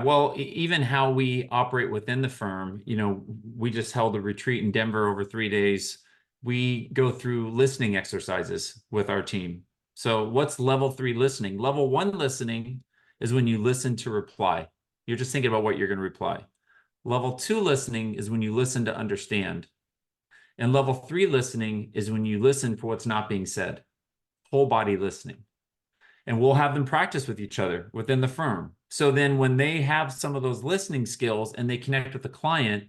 Well, even how we operate within the firm, we just held a retreat in Denver over 3 days. We go through listening exercises with our team. So, what's level three listening? Level one listening is when you listen to reply. You're just thinking about what you're going to reply. Level two listening is when you listen to understand. And level three listening is when you listen for what's not being said, whole body listening. And we'll have them practice with each other within the firm. So then when they have some of those listening skills and they connect with the client,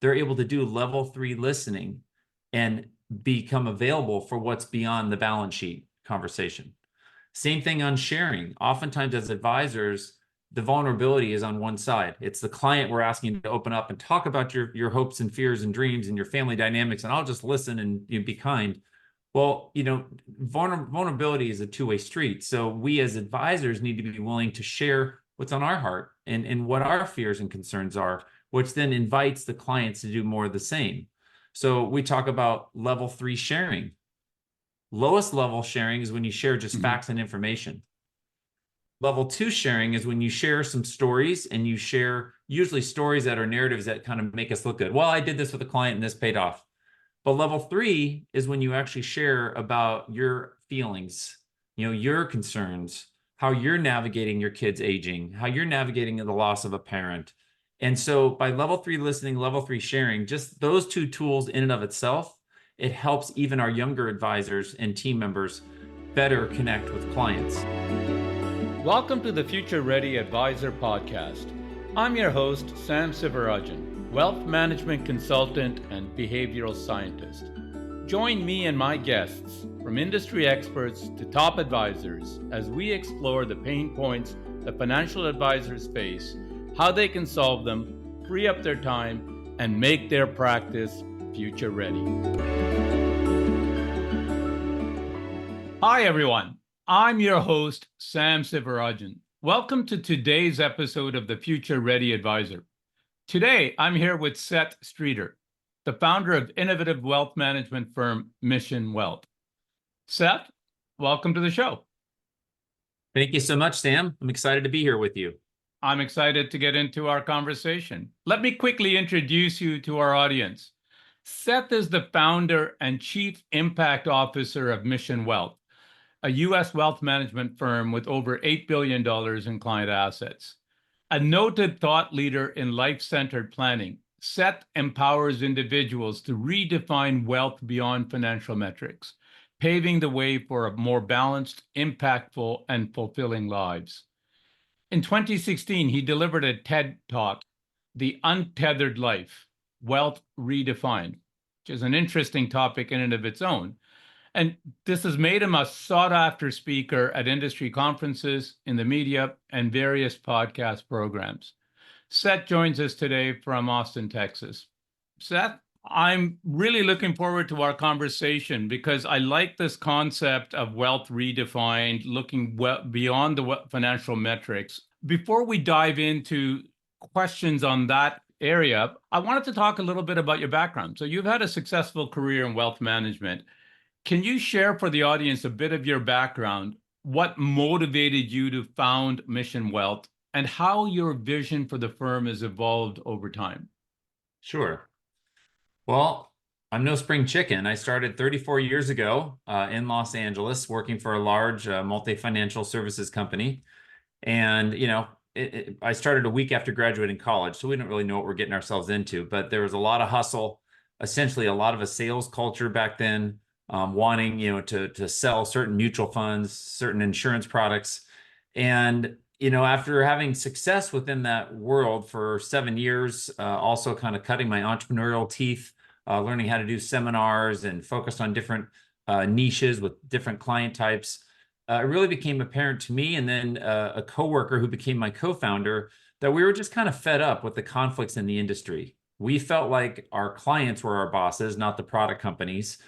they're able to do level three listening and become available for what's beyond the balance sheet conversation. Same thing on sharing. Oftentimes as advisors, the vulnerability is on one side. It's the client we're asking to open up and talk about your hopes and fears and dreams and your family dynamics, and I'll just listen and be kind. Well, vulnerability is a two-way street. So we as advisors need to be willing to share what's on our heart and what our fears and concerns are, which then invites the clients to do more of the same. So we talk about level three sharing. Lowest level sharing is when you share just facts and information. Level two sharing is when you share some stories, and you share usually stories that are narratives that kind of make us look good. Well, I did this with a client and this paid off. But level three is when you actually share about your feelings, your concerns, how you're navigating your kids aging, how you're navigating the loss of a parent. And so by level three listening, level three sharing, just those two tools in and of itself, it helps even our younger advisors and team members better connect with clients. Welcome to the Future Ready Advisor Podcast. I'm your host, Sam Sivarajan, wealth management consultant and behavioral scientist. Join me and my guests, from industry experts to top advisors, as we explore the pain points that financial advisors face, how they can solve them, free up their time, and make their practice future ready. Hi, everyone. I'm your host, Sam Sivarajan. Welcome to today's episode of the Future Ready Advisor. Today, I'm here with Seth Streeter, the founder of innovative wealth management firm Mission Wealth. Seth, welcome to the show. Thank you so much, Sam. I'm excited to be here with you. I'm excited to get into our conversation. Let me quickly introduce you to our audience. Seth is the founder and chief impact officer of Mission Wealth, a U.S. wealth management firm with over $8 billion in client assets. A noted thought leader in life-centered planning, Seth empowers individuals to redefine wealth beyond financial metrics, paving the way for a more balanced, impactful, and fulfilling lives. In 2016, he delivered a TED Talk, The Untethered Life, Wealth Redefined, which is an interesting topic in and of its own. And this has made him a sought-after speaker at industry conferences, in the media, and various podcast programs. Seth joins us today from Austin, Texas. Seth, I'm really looking forward to our conversation because I like this concept of wealth redefined, looking beyond the financial metrics. Before we dive into questions on that area, I wanted to talk a little bit about your background. So you've had a successful career in wealth management. Can you share for the audience a bit of your background, what motivated you to found Mission Wealth, and how your vision for the firm has evolved over time? Sure. Well, I'm no spring chicken. I started 34 years ago in Los Angeles working for a large multi-financial services company. And, I started a week after graduating college, so we didn't really know what we're getting ourselves into. But there was a lot of hustle, essentially a lot of a sales culture back then. Wanting, to sell certain mutual funds, certain insurance products. And, after having success within that world for 7 years, also kind of cutting my entrepreneurial teeth, learning how to do seminars and focused on different niches with different client types, it really became apparent to me, and then a coworker who became my co-founder, that we were just kind of fed up with the conflicts in the industry. We felt like our clients were our bosses, not the product companies.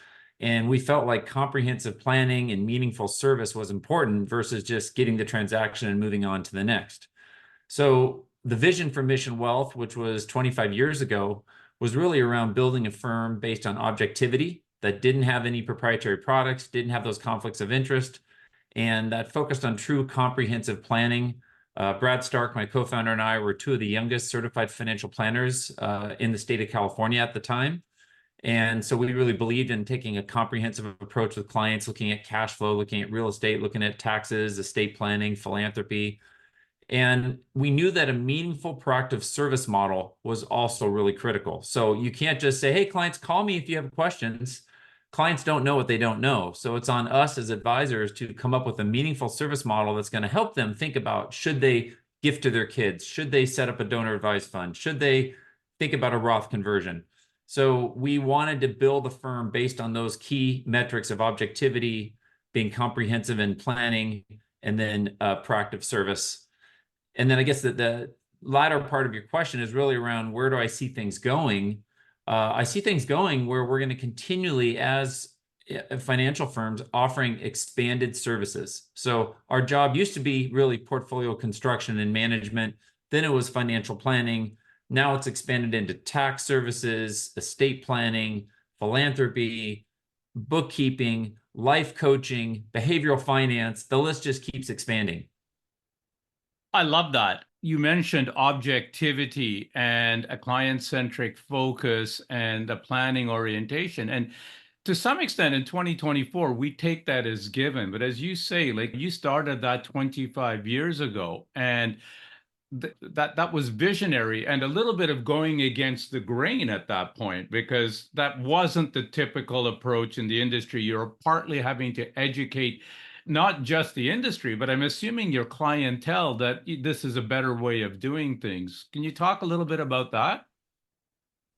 And we felt like comprehensive planning and meaningful service was important versus just getting the transaction and moving on to the next. So the vision for Mission Wealth, which was 25 years ago, was really around building a firm based on objectivity that didn't have any proprietary products, didn't have those conflicts of interest, and that focused on true comprehensive planning Brad Stark, my co-founder, and I were two of the youngest certified financial planners in the state of California at the time. And so we really believed in taking a comprehensive approach with clients, looking at cash flow, looking at real estate, looking at taxes, estate planning, philanthropy. And we knew that a meaningful proactive service model was also really critical. So you can't just say, hey, clients, call me if you have questions. Clients don't know what they don't know. So it's on us as advisors to come up with a meaningful service model that's going to help them think about, should they gift to their kids? Should they set up a donor advised fund? Should they think about a Roth conversion? So we wanted to build a firm based on those key metrics of objectivity, being comprehensive in planning, and then proactive service. And then I guess that the latter part of your question is really around, where do I see things going? I see things going where we're going to continually, as financial firms, offering expanded services. So our job used to be really portfolio construction and management. Then it was financial planning. Now it's expanded into tax services, estate planning, philanthropy, bookkeeping, life coaching, behavioral finance. The list just keeps expanding. I love that. You mentioned objectivity and a client-centric focus and a planning orientation. And to some extent in 2024, we take that as given. But as you say, like you started that 25 years ago, and that was visionary and a little bit of going against the grain at that point, because that wasn't the typical approach in the industry. You're partly having to educate not just the industry, but I'm assuming your clientele that this is a better way of doing things. Can you talk a little bit about that?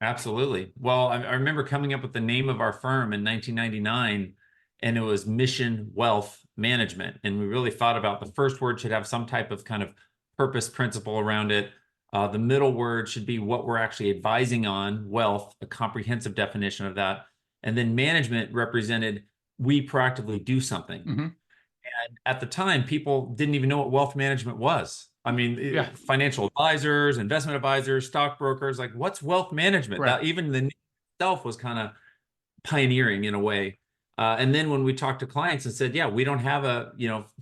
Absolutely. Well, I remember coming up with the name of our firm in 1999, and it was Mission Wealth Management. And we really thought about the first word should have some type of kind of purpose principle around it. The middle word should be what we're actually advising on, wealth, a comprehensive definition of that. And then management represented we proactively do something. Mm-hmm. And at the time, people didn't even know what wealth management was. I mean, Yeah, financial advisors, investment advisors, stockbrokers, like what's wealth management? That correct. even the name itself was kind of pioneering in a way. And then when we talked to clients and said, yeah, we don't have a,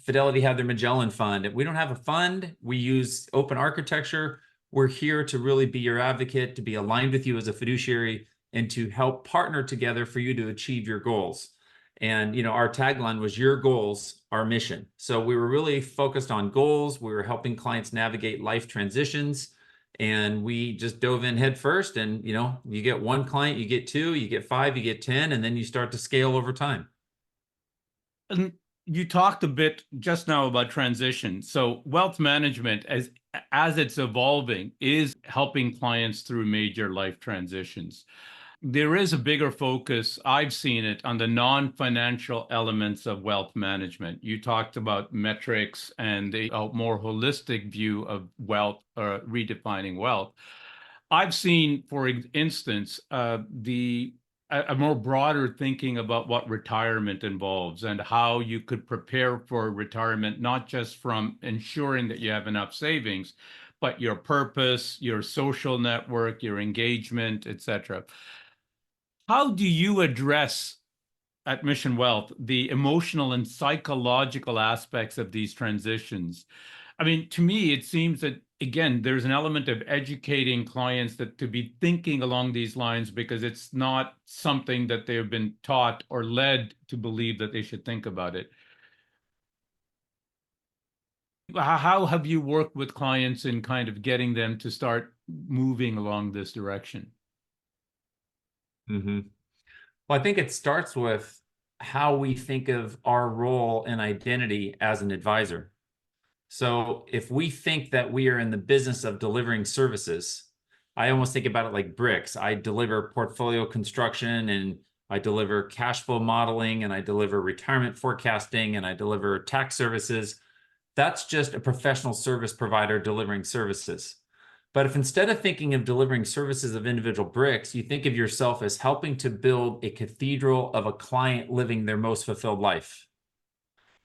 Fidelity had their Magellan fund. We don't have a fund. We use open architecture. We're here to really be your advocate, to be aligned with you as a fiduciary, and to help partner together for you to achieve your goals. And, our tagline was your goals, our mission. So we were really focused on goals. We were helping clients navigate life transitions. And we just dove in head first. And, you get one client, you get two, you get five, you get 10, and then you start to scale over time. And you talked a bit just now about transition. So wealth management, as it's evolving, is helping clients through major life transitions. There is a bigger focus, I've seen it, on the non-financial elements of wealth management. You talked about metrics and a more holistic view of wealth, or redefining wealth. I've seen, for instance, the a more broader thinking about what retirement involves and how you could prepare for retirement, not just from ensuring that you have enough savings, but your purpose, your social network, your engagement, etc. How do you address at Mission Wealth the emotional and psychological aspects of these transitions? I mean, to me, it seems that, again, there's an element of educating clients that to be thinking along these lines, because it's not something that they've been taught or led to believe that they should think about it. How have you worked with clients in kind of getting them to start moving along this direction? Mm-hmm. Well, I think it starts with how we think of our role and identity as an advisor. So if we think that we are in the business of delivering services, I almost think about it like bricks. I deliver portfolio construction, and I deliver cash flow modeling, and I deliver retirement forecasting, and I deliver tax services. That's just a professional service provider delivering services. But if instead of thinking of delivering services of individual bricks, you think of yourself as helping to build a cathedral of a client living their most fulfilled life.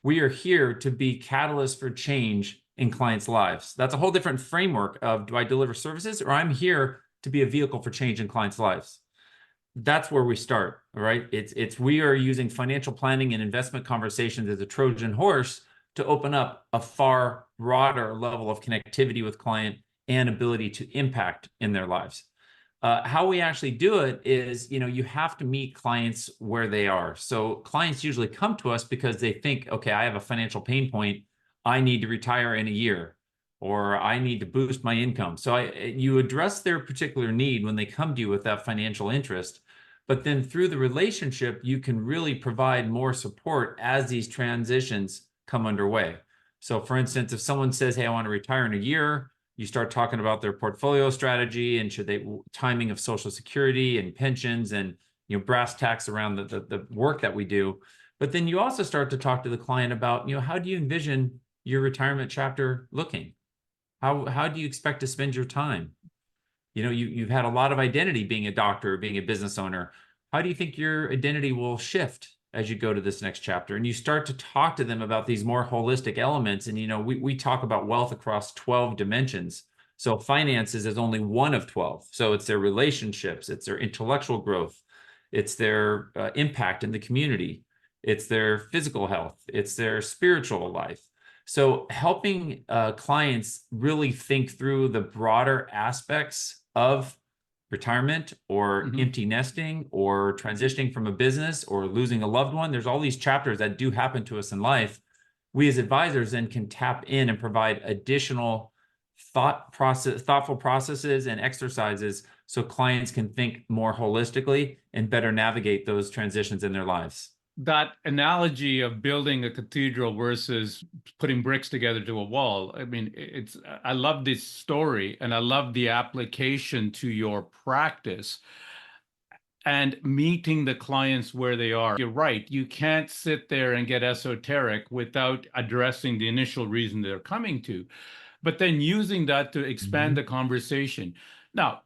We are here to be catalysts for change in clients' lives. That's a whole different framework of, do I deliver services, or I'm here to be a vehicle for change in clients' lives. That's where we start, all right? We are using financial planning and investment conversations as a Trojan horse to open up a far broader level of connectivity with client and ability to impact in their lives. How we actually do it is, you have to meet clients where they are. So clients usually come to us because they think, okay, I have a financial pain point. I need to retire in a year, or I need to boost my income. So you address their particular need when they come to you with that financial interest. But then through the relationship, you can really provide more support as these transitions come underway. So for instance, if someone says, hey, I want to retire in a year, you start talking about their portfolio strategy and timing of Social Security and pensions and brass tacks around the work that we do. But then you also start to talk to the client about how do you envision your retirement chapter looking? How do you expect to spend your time? You've had a lot of identity being a doctor, being a business owner. How do you think your identity will shift as you go to this next chapter? And you start to talk to them about these more holistic elements. And, we talk about wealth across 12 dimensions. So finances is only one of 12. So it's their relationships, it's their intellectual growth, it's their impact in the community, it's their physical health, it's their spiritual life. So helping clients really think through the broader aspects of retirement or empty nesting or transitioning from a business or losing a loved one. There's all these chapters that do happen to us in life. We as advisors then can tap in and provide additional thoughtful processes and exercises so clients can think more holistically and better navigate those transitions in their lives. That analogy of building a cathedral versus putting bricks together to a wall. I mean, I love this story and I love the application to your practice and meeting the clients where they are. You're right. You can't sit there and get esoteric without addressing the initial reason they're coming to, but then using that to expand the conversation. Now,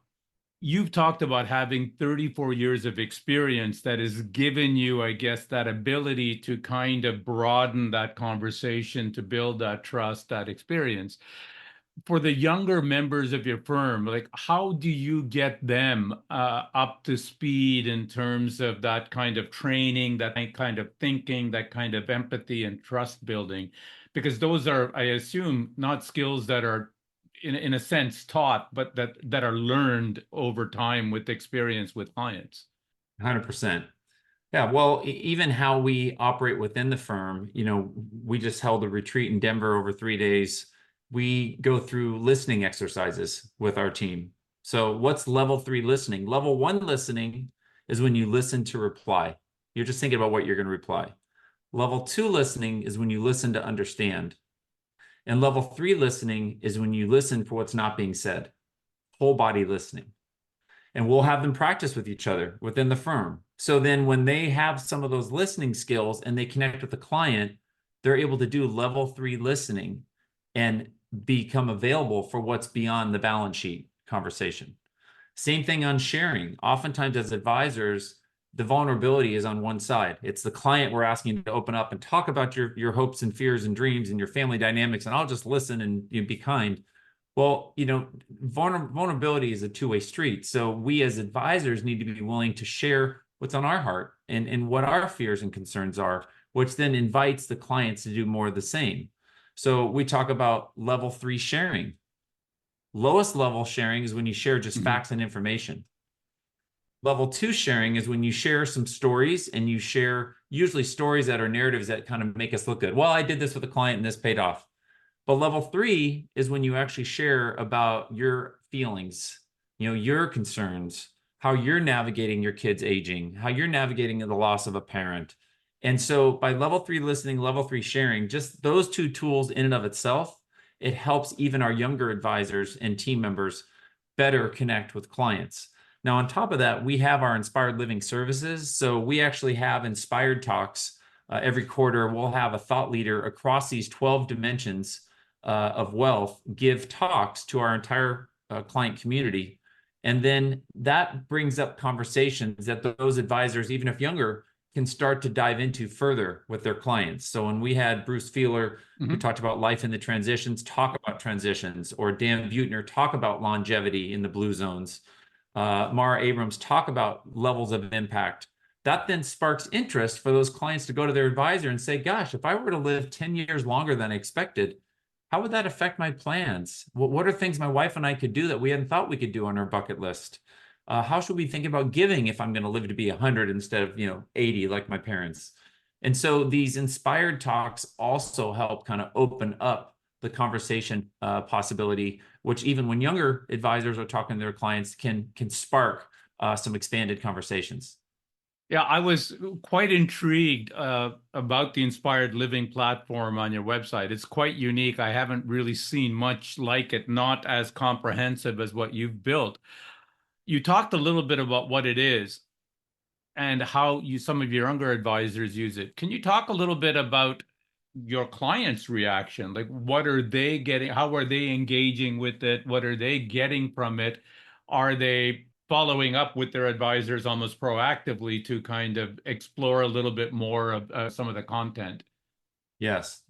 you've talked about having 34 years of experience that has given you, I guess, that ability to kind of broaden that conversation, to build that trust, that experience. For the younger members of your firm, like how do you get them up to speed in terms of that kind of training, that kind of thinking, that kind of empathy and trust building? Because those are, I assume, not skills that are in a sense taught, but that are learned over time with experience with clients. 100%. Yeah, well, even how we operate within the firm, we just held a retreat in Denver over 3 days. We go through listening exercises with our team. So what's level 3 listening? Level 1 listening is when you listen to reply. You're just thinking about what you're going to reply. Level 2 listening is when you listen to understand. And level 3 listening is when you listen for what's not being said, whole body listening. And we'll have them practice with each other within the firm. So then when they have some of those listening skills and they connect with the client, they're able to do level 3 listening and become available for what's beyond the balance sheet conversation. Same thing on sharing. Oftentimes as advisors, the vulnerability is on one side. It's the client we're asking to open up and talk about your hopes and fears and dreams and your family dynamics, and I'll just listen and be kind. Well, vulnerability is a two-way street. So we as advisors need to be willing to share what's on our heart and what our fears and concerns are, which then invites the clients to do more of the same. So we talk about level 3 sharing. Lowest level sharing is when you share just facts and information. Level 2 sharing is when you share some stories, and you share usually stories that are narratives that kind of make us look good. Well, I did this with a client and this paid off. But level 3 is when you actually share about your feelings, your concerns, how you're navigating your kids aging, how you're navigating the loss of a parent. And so by level 3 listening, level 3 sharing, just those two tools in and of itself, it helps even our younger advisors and team members better connect with clients. Now, on top of that, we have our Inspired Living services. So we actually have Inspired Talks. Every quarter, we'll have a thought leader across these 12 dimensions of wealth give talks to our entire client community. And then that brings up conversations that those advisors, even if younger, can start to dive into further with their clients. So when we had Bruce Feeler, who talked about life in the transitions, talk about transitions, or Dan Buettner talk about longevity in the blue zones, Mara Abrams talk about levels of impact. that then sparks interest for those clients to go to their advisor and say, gosh, if I were to live 10 years longer than I expected, how would that affect my plans? What are things my wife and I could do that we hadn't thought we could do on our bucket list? How should we think about giving if I'm going to live to be 100 instead of, 80 like my parents? And so these inspired talks also help kind of open up the conversation possibility, which even when younger advisors are talking to their clients can spark some expanded conversations. Yeah, I was quite intrigued about the Inspired Living platform on your website. It's quite unique. I haven't really seen much like it, not as comprehensive as what you've built. You talked a little bit about what it is and how some of your younger advisors use it. Can you talk a little bit about your clients' reaction? Like, what are they getting? How are they engaging with it? What are they getting from it? Are they following up with their advisors almost proactively to kind of explore a little bit more of some of the content? Yes.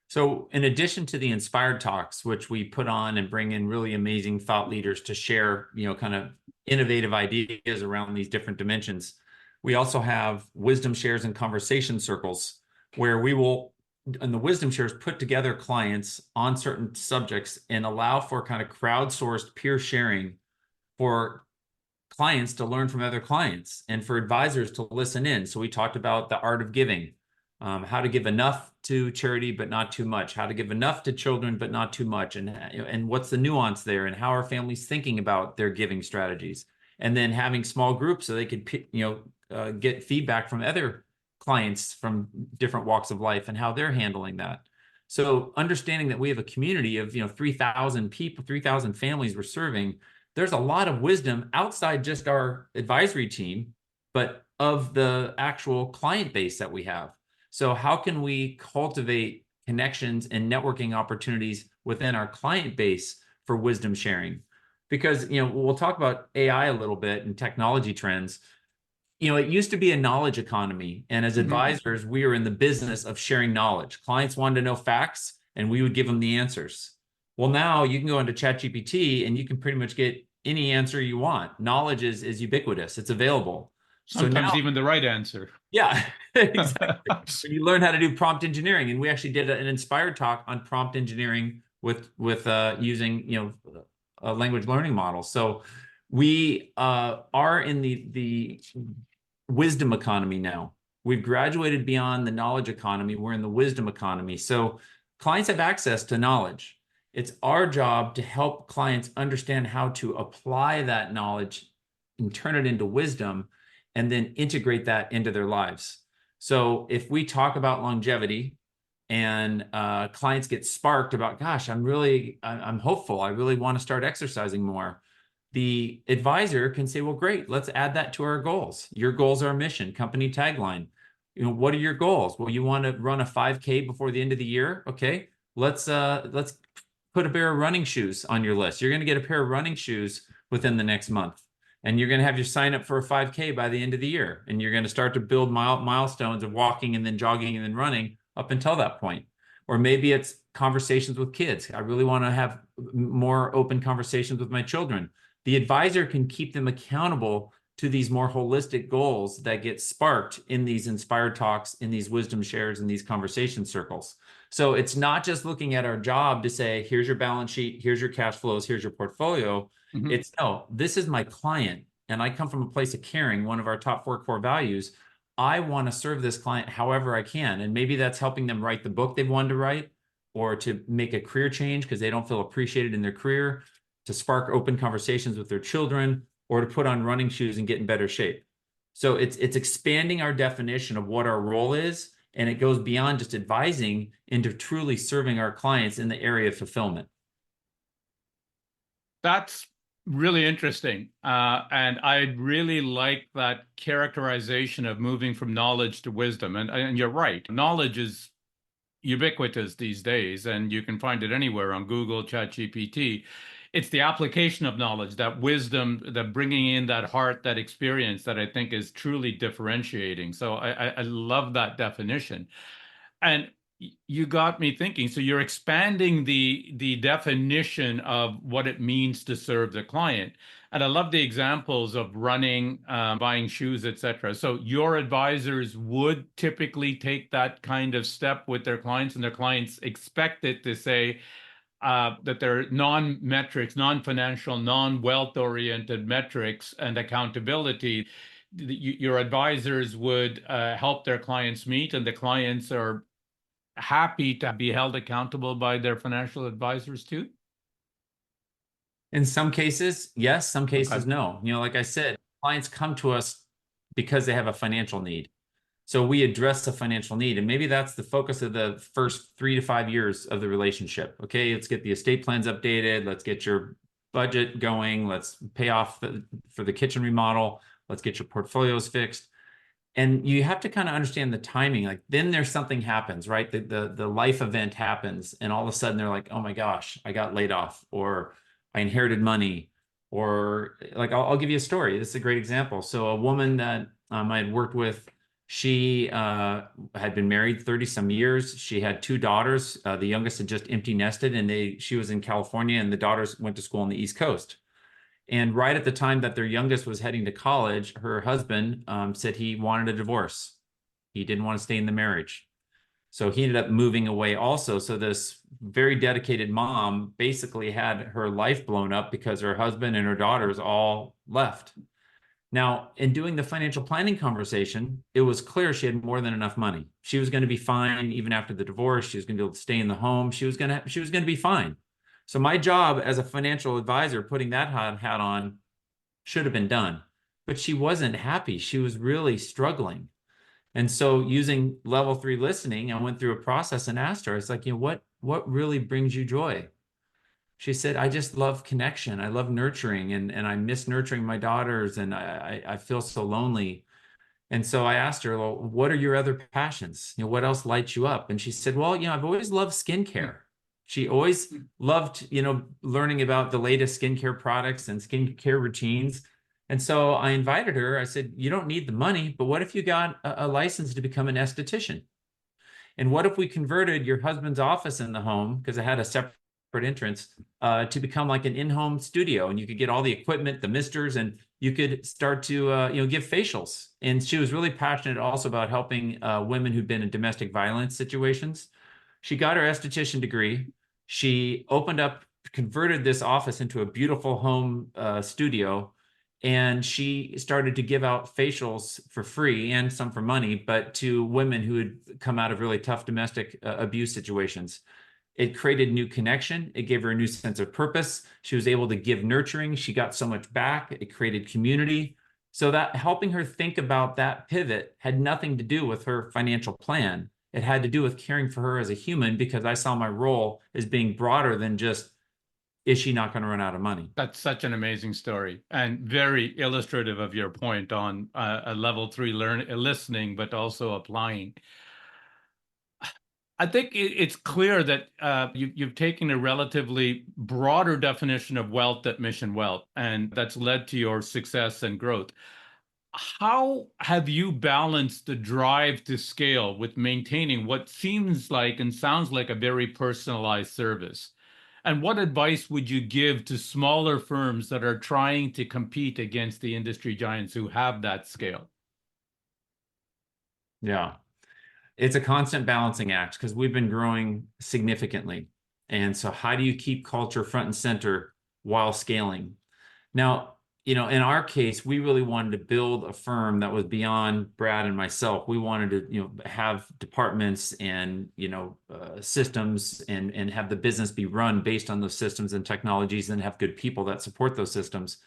So, in addition to the inspired talks, which we put on and bring in really amazing thought leaders to share, kind of innovative ideas around these different dimensions, we also have wisdom shares and conversation circles where we will, in the wisdom shares, put together clients on certain subjects and allow for kind of crowdsourced peer sharing for clients to learn from other clients and for advisors to listen in. So we talked about the art of giving, how to give enough to charity but not too much, how to give enough to children but not too much, and what's the nuance there, and how are families thinking about their giving strategies, and then having small groups so they could get feedback from other clients from different walks of life and how they're handling that. So understanding that we have a community of 3,000 people, 3,000 families we're serving, there's a lot of wisdom outside just our advisory team, but of the actual client base that we have. So how can we cultivate connections and networking opportunities within our client base for wisdom sharing? Because, we'll talk about AI a little bit and technology trends. It used to be a knowledge economy. And as Mhm. advisors, we were in the business of sharing knowledge. Clients wanted to know facts, and we would give them the answers. Well, now you can go into ChatGPT and you can pretty much get any answer you want. Knowledge is ubiquitous, it's available. So now, Sometimes even the right answer. yeah, exactly. When you learn how to do prompt engineering, and we actually did an inspired talk on prompt engineering with using a language learning model. So we are in the wisdom economy now. We've graduated beyond the knowledge economy. We're in the wisdom economy. So clients have access to knowledge. It's our job to help clients understand how to apply that knowledge and turn it into wisdom and then integrate that into their lives. So if we talk about longevity and clients get sparked about, gosh, I'm hopeful. I really want to start exercising more. The advisor can say, well, great, let's add that to our goals. Your goals are mission, company tagline. What are your goals? Well, you want to run a 5K before the end of the year. Okay, let's put a pair of running shoes on your list. You're going to get a pair of running shoes within the next month. And you're going to have your sign up for a 5K by the end of the year. And you're going to start to build milestones of walking and then jogging and then running up until that point. Or maybe it's conversations with kids. I really want to have more open conversations with my children. The advisor can keep them accountable to these more holistic goals that get sparked in these inspired talks, in these wisdom shares, in these conversation circles. So it's not just looking at our job to say, here's your balance sheet, here's your cash flows, here's your portfolio. Mhm. It's no, this is my client. And I come from a place of caring, one of our top 4 core values. I want to serve this client however I can. And maybe that's helping them write the book they've wanted to write, or to make a career change because they don't feel appreciated in their career, to spark open conversations with their children, or to put on running shoes and get in better shape. So it's expanding our definition of what our role is, and it goes beyond just advising into truly serving our clients in the area of fulfillment. That's really interesting. And I really like that characterization of moving from knowledge to wisdom. And you're right, knowledge is ubiquitous these days, and you can find it anywhere on Google, ChatGPT. It's the application of knowledge, that wisdom, that bringing in that heart, that experience that I think is truly differentiating. So I love that definition. And You got me thinking. So you're expanding the definition of what it means to serve the client. And I love the examples of running, buying shoes, etc. So your advisors would typically take that kind of step with their clients, and their clients expect it to say that they're non-metrics, non-financial, non-wealth oriented metrics and accountability. Your advisors would help their clients meet, and the clients are happy to be held accountable by their financial advisors too? In some cases, yes, some Okay. cases, no. Like I said, clients come to us because they have a financial need. So we address a financial need, and maybe that's the focus of the first 3 to 5 years of the relationship. Okay, let's get the estate plans updated. Let's get your budget going. Let's pay off for the kitchen remodel. Let's get your portfolios fixed. And you have to kind of understand the timing. Like then there's something happens, right? The life event happens, and all of a sudden they're like, oh my gosh, I got laid off, or I inherited money, or like I'll give you a story. This is a great example. So a woman that I had worked with, she had been married 30 some years. She had 2 daughters. The youngest had just empty nested, and she was in California, and the daughters went to school on the East Coast. And right at the time that their youngest was heading to college, her husband said he wanted a divorce. He didn't want to stay in the marriage. So he ended up moving away also. So this very dedicated mom basically had her life blown up because her husband and her daughters all left. Now, in doing the financial planning conversation, it was clear she had more than enough money. She was going to be fine even after the divorce. She was going to be able to stay in the home. She was going to be fine. So my job as a financial advisor, putting that hat on, should have been done. But she wasn't happy. She was really struggling. And so using level 3 listening, I went through a process and asked her, it's like, what really brings you joy? She said, I just love connection. I love nurturing, and I miss nurturing my daughters, and I feel so lonely. And so I asked her, well, what are your other passions? What else lights you up? And she said, well, I've always loved skincare. She always loved, learning about the latest skincare products and skincare routines. And so I invited her. I said, you don't need the money, but what if you got a license to become an esthetician? And what if we converted your husband's office in the home, because it had a separate entrance, to become like an in-home studio, and you could get all the equipment, the misters, and you could start to give facials. And she was really passionate also about helping women who've been in domestic violence situations. She got her esthetician degree. She converted this office into a beautiful home studio, and she started to give out facials for free and some for money, but to women who had come out of really tough domestic abuse situations. It created new connection. It gave her a new sense of purpose. She was able to give nurturing. She got so much back. It created community. So that helping her think about that pivot had nothing to do with her financial plan. It had to do with caring for her as a human, because I saw my role as being broader than just, is she not going to run out of money? That's such an amazing story and very illustrative of your point on a level 3 listening, but also applying. I think it's clear that you've taken a relatively broader definition of wealth at Mission Wealth, and that's led to your success and growth. How have you balanced the drive to scale with maintaining what seems like and sounds like a very personalized service? And what advice would you give to smaller firms that are trying to compete against the industry giants who have that scale? Yeah. It's a constant balancing act because we've been growing significantly. And so how do you keep culture front and center while scaling? Now, in our case, we really wanted to build a firm that was beyond Brad and myself. We wanted to, have departments and, systems, and have the business be run based on those systems and technologies, and have good people that support those systems.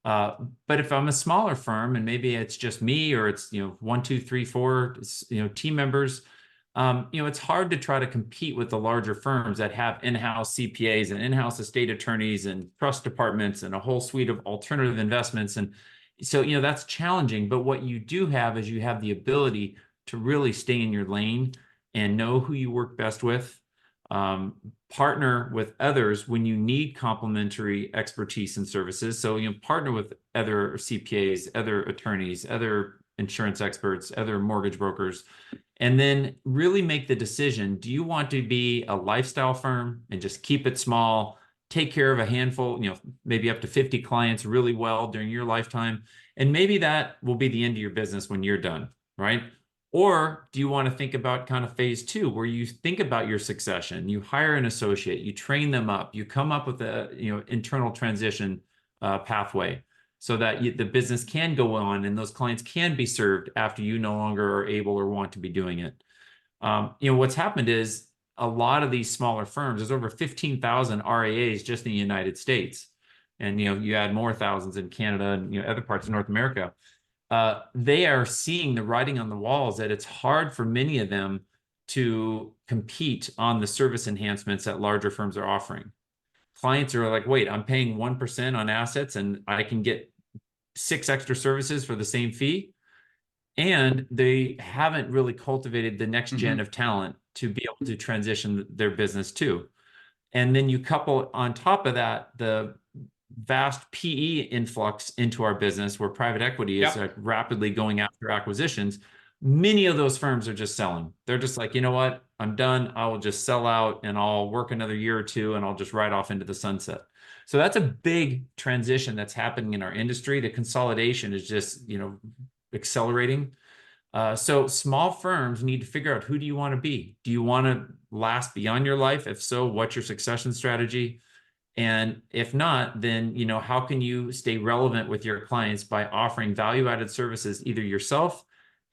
But if I'm a smaller firm and maybe it's just me, or it's, one, two, three, four, team members, it's hard to try to compete with the larger firms that have in-house CPAs and in-house estate attorneys and trust departments and a whole suite of alternative investments. And so, that's challenging. But what you do have is you have the ability to really stay in your lane and know who you work best with. Partner with others when you need complementary expertise and services. So, partner with other CPAs, other attorneys, other insurance experts, other mortgage brokers, And then really make the decision. Do you want to be a lifestyle firm and just keep it small, take care of a handful, maybe up to 50 clients really well during your lifetime? And maybe that will be the end of your business when you're done, right? Or do you want to think about kind of phase two, where you think about your succession, you hire an associate, you train them up, you come up with a internal transition pathway so that the business can go on and those clients can be served after you no longer are able or want to be doing it. What's happened is a lot of these smaller firms, there's over 15,000 RIAs just in the United States. And, you add more thousands in Canada and, other parts of North America. They are seeing the writing on the walls that it's hard for many of them to compete on the service enhancements that larger firms are offering. Clients are like, wait, I'm paying 1% on assets and I can get 6 extra services for the same fee. And they haven't really cultivated the next gen of talent to be able to transition their business to. And then you couple on top of that the vast PE influx into our business, where private equity is rapidly going after acquisitions. Many of those firms are just selling. They're just like, you know what? I'm done. I will just sell out and I'll work another year or two and I'll just ride off into the sunset. So that's a big transition that's happening in our industry. The consolidation is just, accelerating. So small firms need to figure out, who do you want to be? Do you want to last beyond your life? If so, what's your succession strategy? And if not, then, how can you stay relevant with your clients by offering value-added services, either yourself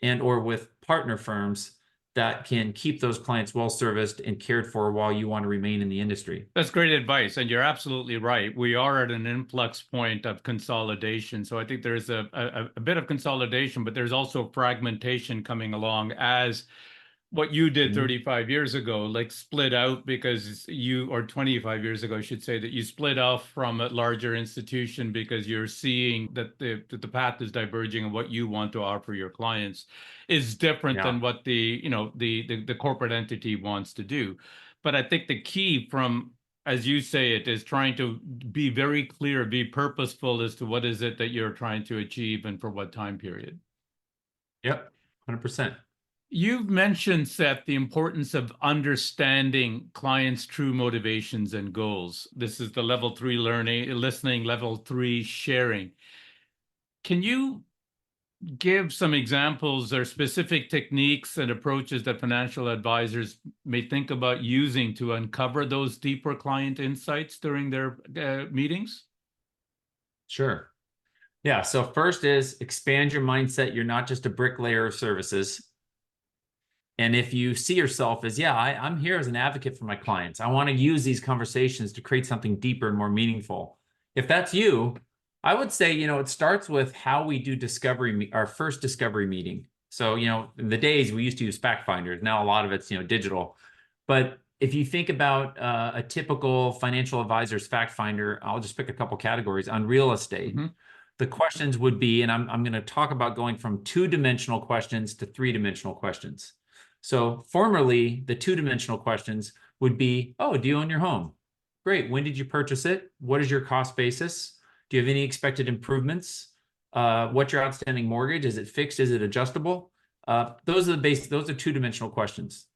and or with partner firms that can keep those clients well serviced and cared for while you want to remain in the industry? That's great advice, and you're absolutely right. We are at an influx point of consolidation. So I think there's a bit of consolidation, but there's also fragmentation coming along as what you did 35 years ago, like split out because or 25 years ago, I should say, that you split off from a larger institution because you're seeing that the path is diverging and what you want to offer your clients is different than what the corporate entity wants to do. But I think the key from, as you say it, is trying to be very clear, be purposeful as to what is it that you're trying to achieve and for what time period. Yep, 100%. You've mentioned, Seth, the importance of understanding clients' true motivations and goals. This is the level 3 learning, listening, level 3 sharing. Can you give some examples or specific techniques and approaches that financial advisors may think about using to uncover those deeper client insights during their meetings? Sure. Yeah. So first is expand your mindset. You're not just a bricklayer of services. And if you see yourself as, I'm here as an advocate for my clients, I want to use these conversations to create something deeper and more meaningful. If that's you, I would say, it starts with how we do discovery, our first discovery meeting. So, in the days we used to use fact finders. Now a lot of it's, digital. But if you think about a typical financial advisor's fact finder, I'll just pick a couple categories on real estate. The questions would be, and I'm going to talk about going from 2-dimensional questions to 3-dimensional questions. So formerly, the 2-dimensional questions would be, oh, do you own your home? Great. When did you purchase it? What is your cost basis? Do you have any expected improvements? What's your outstanding mortgage? Is it fixed? Is it adjustable? Those are 2-dimensional questions.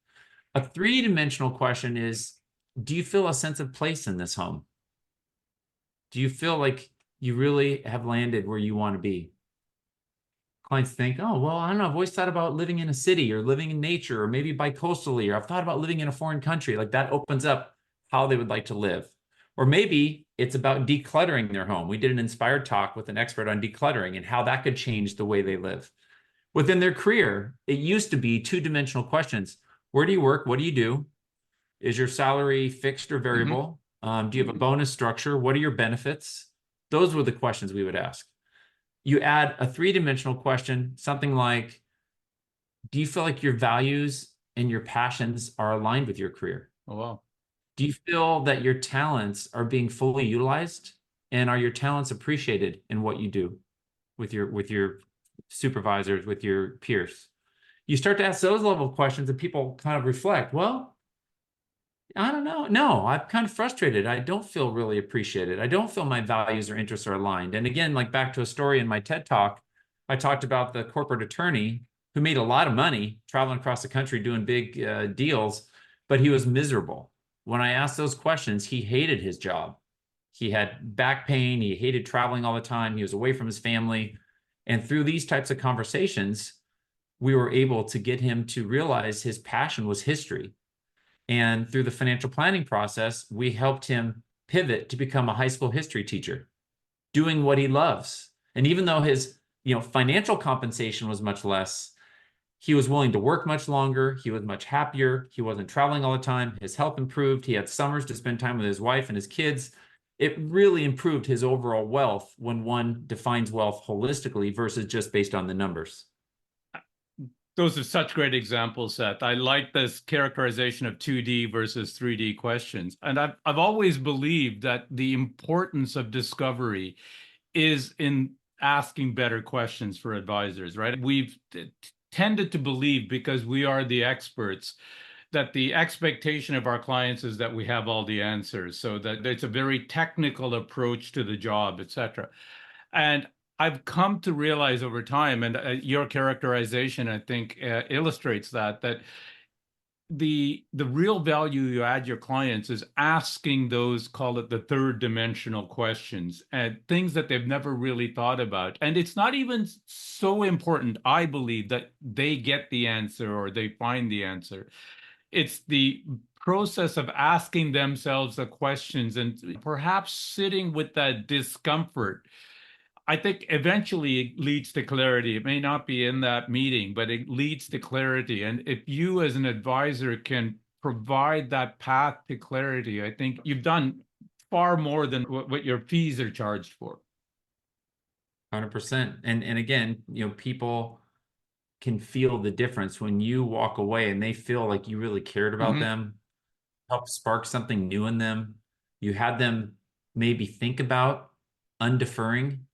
A 3-dimensional question is, do you feel a sense of place in this home? Do you feel like you really have landed where you want to be? Clients think, oh, well, I don't know, I've always thought about living in a city or living in nature or maybe bi-coastally, or I've thought about living in a foreign country. Like that opens up how they would like to live. Or maybe it's about decluttering their home. We did an inspired talk with an expert on decluttering and how that could change the way they live. Within their career, it used to be 2-dimensional questions. Where do you work? What do you do? Is your salary fixed or variable? Do you have a bonus structure? What are your benefits? Those were the questions we would ask. You add a 3-dimensional question, something like, do you feel like your values and your passions are aligned with your career? Oh, wow. Do you feel that your talents are being fully utilized? And are your talents appreciated in what you do with your supervisors, with your peers? You start to ask those level of questions and people kind of reflect, well, I don't know. No, I'm kind of frustrated. I don't feel really appreciated. I don't feel my values or interests are aligned. And again, like back to a story in my TED Talk, I talked about the corporate attorney who made a lot of money traveling across the country doing big deals, but he was miserable. When I asked those questions, he hated his job. He had back pain. He hated traveling all the time. He was away from his family. And through these types of conversations, we were able to get him to realize his passion was history. And through the financial planning process, we helped him pivot to become a high school history teacher, doing what he loves. And even though his, financial compensation was much less, he was willing to work much longer. He was much happier. He wasn't traveling all the time. His health improved. He had summers to spend time with his wife and his kids. It really improved his overall wealth when one defines wealth holistically versus just based on the numbers. Those are such great examples, Seth. I like this characterization of 2D versus 3D questions. And I've always believed that the importance of discovery is in asking better questions for advisors, right? We've tended to believe, because we are the experts, that the expectation of our clients is that we have all the answers, so that it's a very technical approach to the job, etc. And I've come to realize over time, and your characterization, I think, illustrates that the real value you add your clients is asking those, call it the third dimensional questions, and things that they've never really thought about. And it's not even so important, I believe, that they get the answer or they find the answer. It's the process of asking themselves the questions and perhaps sitting with that discomfort. I think eventually it leads to clarity. It may not be in that meeting, but it leads to clarity. And if you as an advisor can provide that path to clarity, I think you've done far more than what your fees are charged for. 100%. And again, people can feel the difference when you walk away and they feel like you really cared about Mhm. them, help spark something new in them. You had them maybe think about undeferring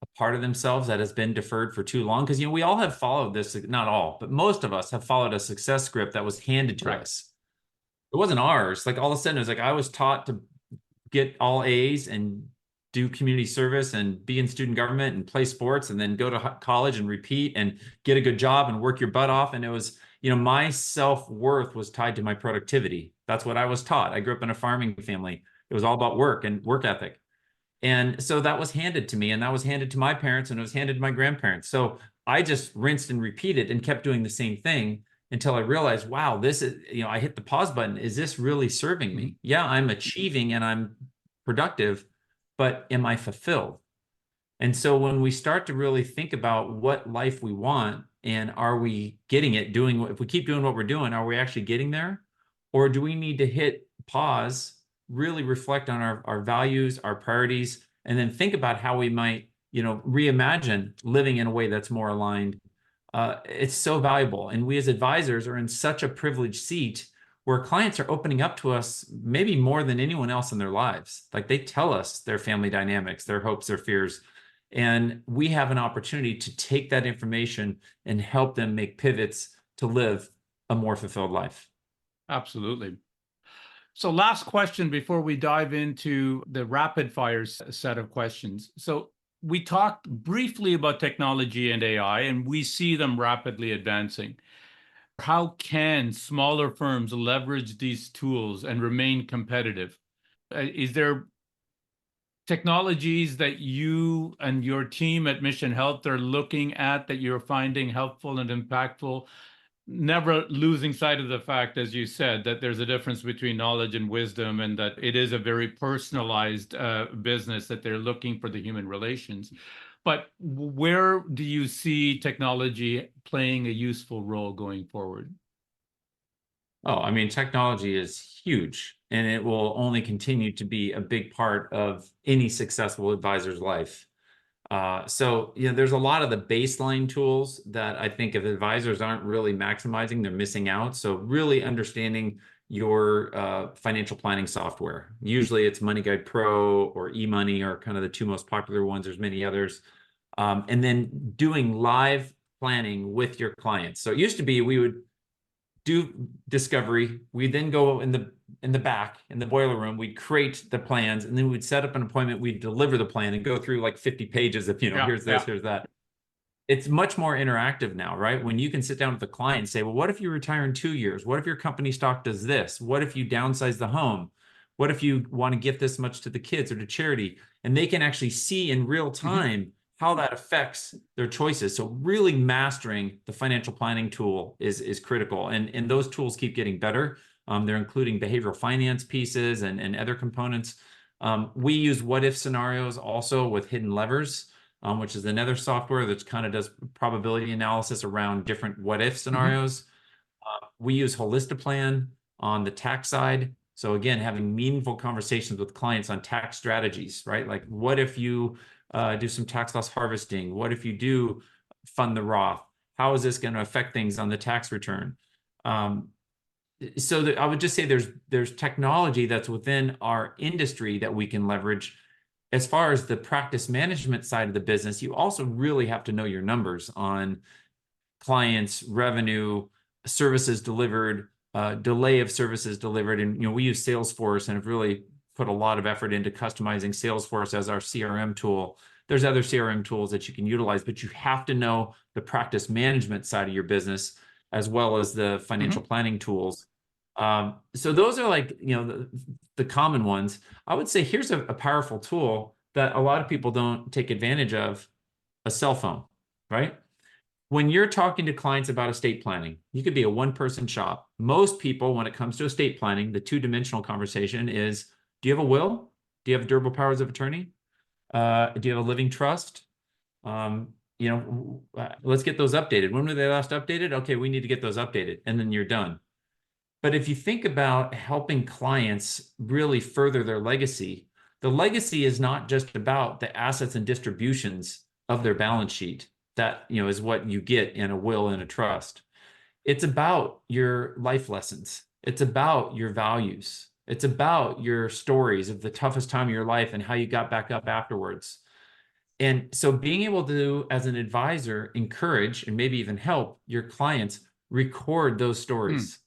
a part of themselves that has been deferred for too long. Because, we all have followed this, not all, but most of us have followed a success script that was handed to Right. us. It wasn't ours. Like all of a sudden, it was like I was taught to get all A's and do community service and be in student government and play sports and then go to college and repeat and get a good job and work your butt off. And it was, my self-worth was tied to my productivity. That's what I was taught. I grew up in a farming family. It was all about work and work ethic. And so that was handed to me, and that was handed to my parents, and it was handed to my grandparents. So I just rinsed and repeated and kept doing the same thing until I realized, wow, this is, I hit the pause button. Is this really serving me? Yeah, I'm achieving and I'm productive, but am I fulfilled? And so when we start to really think about what life we want and are we getting it, if we keep doing what we're doing, are we actually getting there? Or do we need to hit pause, really reflect on our values, our priorities, and then think about how we might, reimagine living in a way that's more aligned? It's so valuable. And we as advisors are in such a privileged seat where clients are opening up to us maybe more than anyone else in their lives. Like they tell us their family dynamics, their hopes, their fears. And we have an opportunity to take that information and help them make pivots to live a more fulfilled life. Absolutely. So last question before we dive into the rapid fire set of questions. So we talked briefly about technology and AI, and we see them rapidly advancing. How can smaller firms leverage these tools and remain competitive? Is there technologies that you and your team at Mission Health are looking at that you're finding helpful and impactful? Never losing sight of the fact, as you said, that there's a difference between knowledge and wisdom, and that it is a very personalized business, that they're looking for the human relations. But where do you see technology playing a useful role going forward? Oh, I mean, technology is huge and it will only continue to be a big part of any successful advisor's life. So, there's a lot of the baseline tools that I think if advisors aren't really maximizing, they're missing out. So, really understanding your financial planning software. Usually it's Money Guide Pro or eMoney are kind of the two most popular ones. There's many others. And then doing live planning with your clients. So, it used to be we would do discovery. We then go in the back in the boiler room. We'd create the plans, and then we'd set up an appointment. We'd deliver the plan and go through like 50 pages of Yeah, here's this, yeah. here's that. it's much more interactive now, right? When you can sit down with the client and say, well, what if you retire in 2 years? What if your company stock does this? What if you downsize the home? What if you want to gift this much to the kids or to charity? And they can actually see in real Mhm. time how that affects their choices. So really mastering the financial planning tool is critical. And those tools keep getting better. They're including behavioral finance pieces and other components. We use what if scenarios also with hidden levers, which is another software that kind of does probability analysis around different what if Mhm. scenarios. We use Holistiplan on the tax side. So again, having meaningful conversations with clients on tax strategies, right? Like, what if you do some tax loss harvesting? What if you do fund the Roth? How is this going to affect things on the tax return? Um, so that I would just say there's technology that's within our industry that we can leverage. As far as the practice management side of the business, you also really have to know your numbers on clients, revenue, services delivered, delay of services delivered. And we use Salesforce and have really put a lot of effort into customizing Salesforce as our CRM tool. There's other CRM tools that you can utilize, but you have to know the practice management side of your business as well as the financial Mhm. planning tools. So those are like, the common ones. I would say here's a powerful tool that a lot of people don't take advantage of, a cell phone, right? When you're talking to clients about estate planning, you could be a one-person shop. Most people, when it comes to estate planning, the two-dimensional conversation is, do you have a will? Do you have durable powers of attorney? Do you have a living trust? Let's get those updated. When were they last updated? Okay, we need to get those updated, and then you're done. But if you think about helping clients really further their legacy, the legacy is not just about the assets and distributions of their balance sheet. That, is what you get in a will and a trust. It's about your life lessons. It's about your values. It's about your stories of the toughest time of your life and how you got back up afterwards. And so being able to, as an advisor, encourage and maybe even help your clients record those Mm. stories,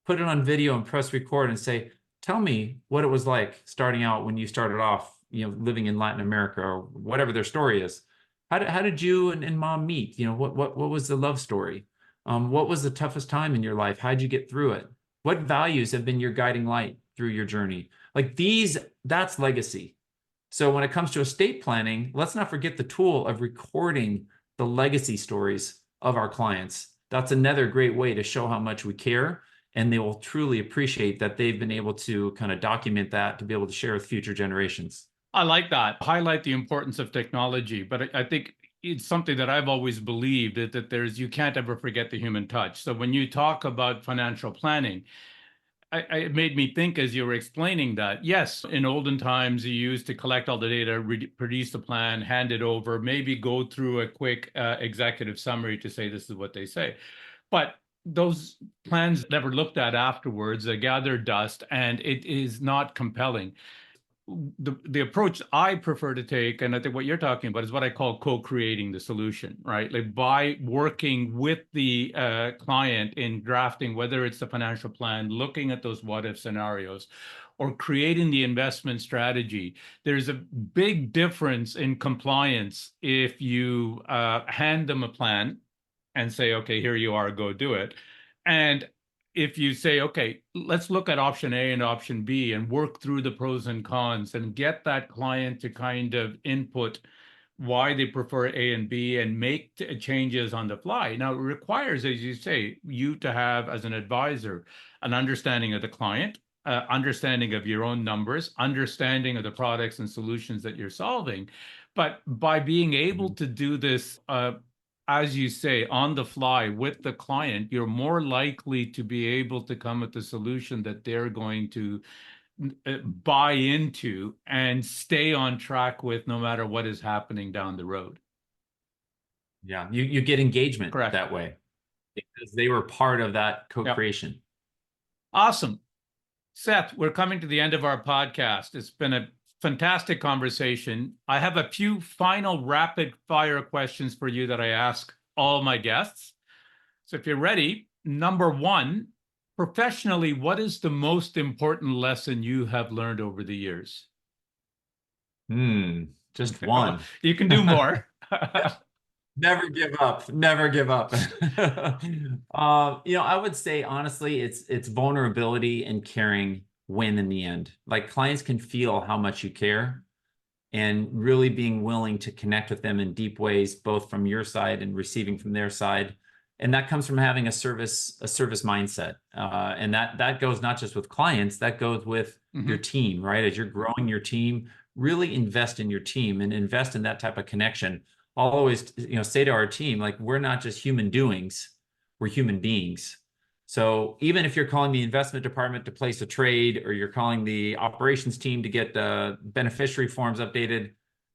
put it on video and press record and say, tell me what it was like starting out when you started off, living in Latin America or whatever their story is. How did you and mom meet? What was the love story? What was the toughest time in your life? How'd you get through it? What values have been your guiding light through your journey? Like these, that's legacy. So when it comes to estate planning, let's not forget the tool of recording the legacy stories of our clients. That's another great way to show how much we care, and they will truly appreciate that they've been able to kind of document that to be able to share with future generations. I like that. Highlight the importance of technology, but I think it's something that I've always believed that there's you can't ever forget the human touch. So when you talk about financial planning, it made me think as you were explaining that, yes, in olden times, you used to collect all the data, produce the plan, hand it over, maybe go through a quick executive summary to say this is what they say. But those plans never looked at afterwards, they gather dust, and it is not compelling. The approach I prefer to take, and I think what you're talking about is what I call co-creating the solution, right? Like by working with the client in drafting, whether it's the financial plan, looking at those what if scenarios, or creating the investment strategy. There's a big difference in compliance if you hand them a plan and say, okay, here you are, go do it. And if you say, okay, let's look at option A and option B and work through the pros and cons and get that client to kind of input why they prefer A and B and make changes on the fly. Now, it requires, as you say, you to have, as an advisor, an understanding of the client, understanding of your own numbers, understanding of the products and solutions that you're solving. But by being able Mhm. to do this, as you say, on the fly with the client, you're more likely to be able to come with the solution that they're going to buy into and stay on track with no matter what is happening down the road. Yeah, you get engagement Correct. that way because they were part of that Yep. co-creation. Awesome. Seth, we're coming to the end of our podcast. It's been a fantastic conversation. I have a few final rapid fire questions for you that I ask all my guests. So if you're ready, number one, professionally, what is the most important lesson you have learned over the years? Hmm, just Well, one. you can do more. Never give up. Never give up. I would say honestly, it's vulnerability and caring win in the end. Like clients can feel how much you care and really being willing to connect with them in deep ways, both from your side and receiving from their side. And that comes from having a service mindset. And that goes not just with clients, that goes with your Mhm. team, right? As you're growing your team, really invest in your team and invest in that type of connection. I'll always, say to our team, like, we're not just human doings, we're human beings. So even if you're calling the investment department to place a trade, or you're calling the operations team to get the beneficiary forms updated,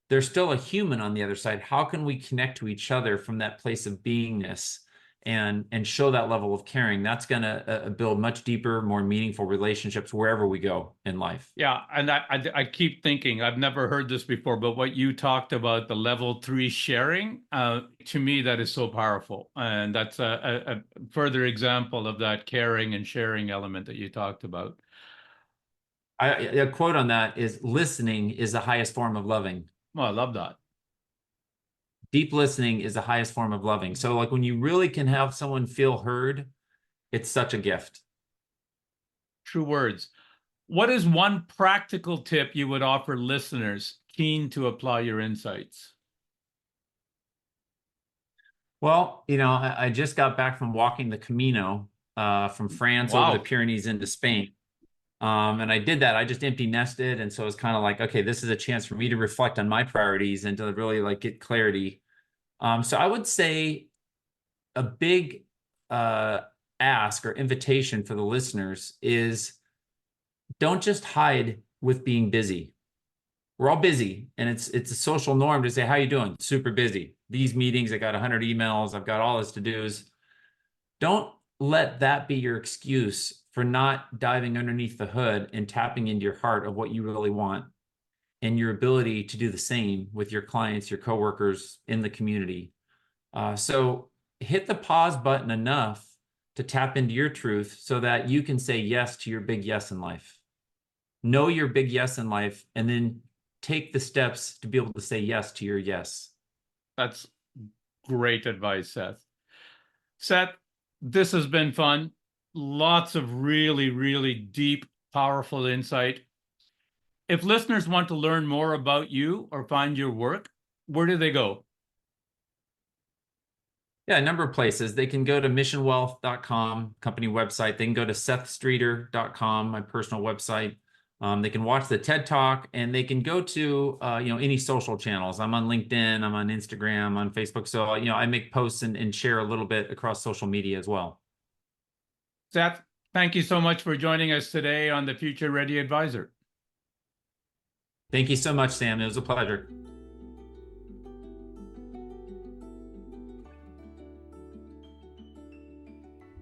there's still a human on the other side. How can we connect to each other from that place of beingness and show that level of caring? That's going to build much deeper, more meaningful relationships wherever we go in life. Yeah, and I keep thinking, I've never heard this before, but what you talked about, the level three sharing, to me, that is so powerful. And that's a further example of that caring and sharing element that you talked about. A quote on that is, listening is the highest form of loving. Well, I love that. Deep listening is the highest form of loving. So like when you really can have someone feel heard, it's such a gift. True words. What is one practical tip you would offer listeners keen to apply your insights? Well, I just got back from walking the Camino from France over the Wow. Pyrenees into Spain. And I did that. I just empty nested. And so it's kind of like, okay, this is a chance for me to reflect on my priorities and to really like get clarity. So I would say a big uh, ask or invitation for the listeners is, don't just hide with being busy. We're all busy, and it's a social norm to say, how you doing? Super busy. These meetings, I got 100 emails, I've got all this to do's. Don't let that be your excuse for not diving underneath the hood and tapping into your heart of what you really want and your ability to do the same with your clients, your coworkers in the community. So hit the pause button enough to tap into your truth so that you can say yes to your big yes in life. Know your big yes in life, and then take the steps to be able to say yes to your yes. That's great advice, Seth. Seth, this has been fun. Lots of really, really deep, powerful insight. If listeners want to learn more about you or find your work, where do they go? Yeah, a number of places. They can go to missionwealth.com, company website. They can go to sethstreeter.com, my personal website. They can watch the TED Talk, and they can go to any social channels. I'm on LinkedIn, I'm on Instagram, on Facebook. So I make posts and share a little bit across social media as well. Seth, thank you so much for joining us today on the Future Ready Advisor. Thank you so much, Sam. It was a pleasure.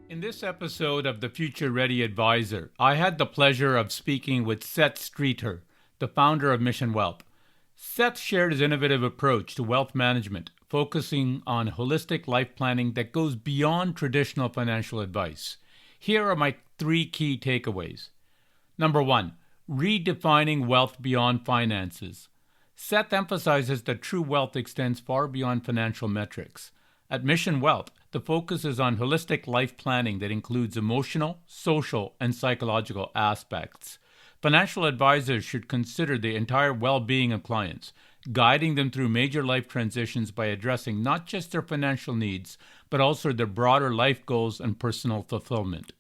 In this episode of the Future Ready Advisor, I had the pleasure of speaking with Seth Streeter, the founder of Mission Wealth. Seth shared his innovative approach to wealth management, focusing on holistic life planning that goes beyond traditional financial advice. Here are my 3 key takeaways. Number 1, redefining wealth beyond finances. Seth emphasizes that true wealth extends far beyond financial metrics. At Mission Wealth, the focus is on holistic life planning that includes emotional, social, and psychological aspects. Financial advisors should consider the entire well-being of clients, guiding them through major life transitions by addressing not just their financial needs, but also their broader life goals and personal fulfillment.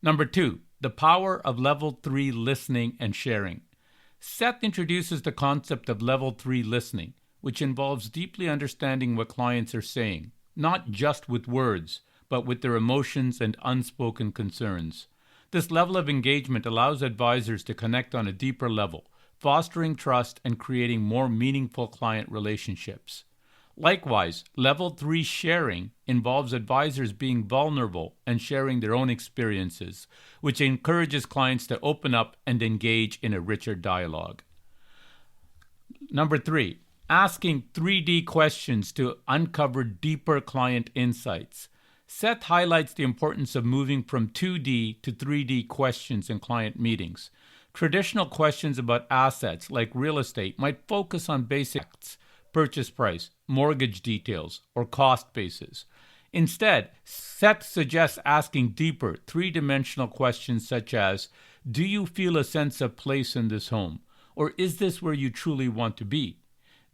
Number 2, the power of level 3 listening and sharing. Seth introduces the concept of level 3 listening, which involves deeply understanding what clients are saying, not just with words, but with their emotions and unspoken concerns. This level of engagement allows advisors to connect on a deeper level, fostering trust and creating more meaningful client relationships. Likewise, level 3 sharing involves advisors being vulnerable and sharing their own experiences, which encourages clients to open up and engage in a richer dialogue. Number 3, asking 3D questions to uncover deeper client insights. Seth highlights the importance of moving from 2D to 3D questions in client meetings. Traditional questions about assets like real estate might focus on basics, purchase price, mortgage details, or cost basis. Instead, Seth suggests asking deeper, three-dimensional questions such as, do you feel a sense of place in this home? Or is this where you truly want to be?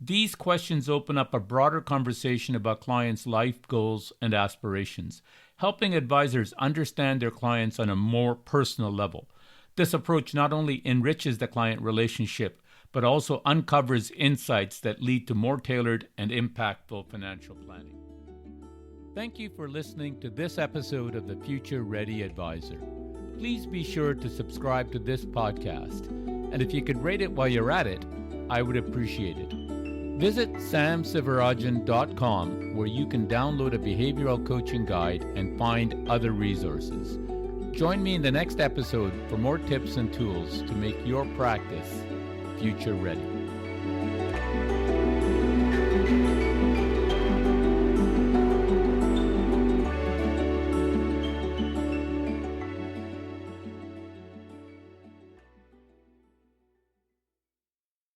These questions open up a broader conversation about clients' life goals and aspirations, helping advisors understand their clients on a more personal level. This approach not only enriches the client relationship, but also uncovers insights that lead to more tailored and impactful financial planning. Thank you for listening to this episode of the Future Ready Advisor. Please be sure to subscribe to this podcast, and if you could rate it while you're at it, I would appreciate it. Visit samsivarajan.com where you can download a behavioral coaching guide and find other resources. Join me in the next episode for more tips and tools to make your practice future ready.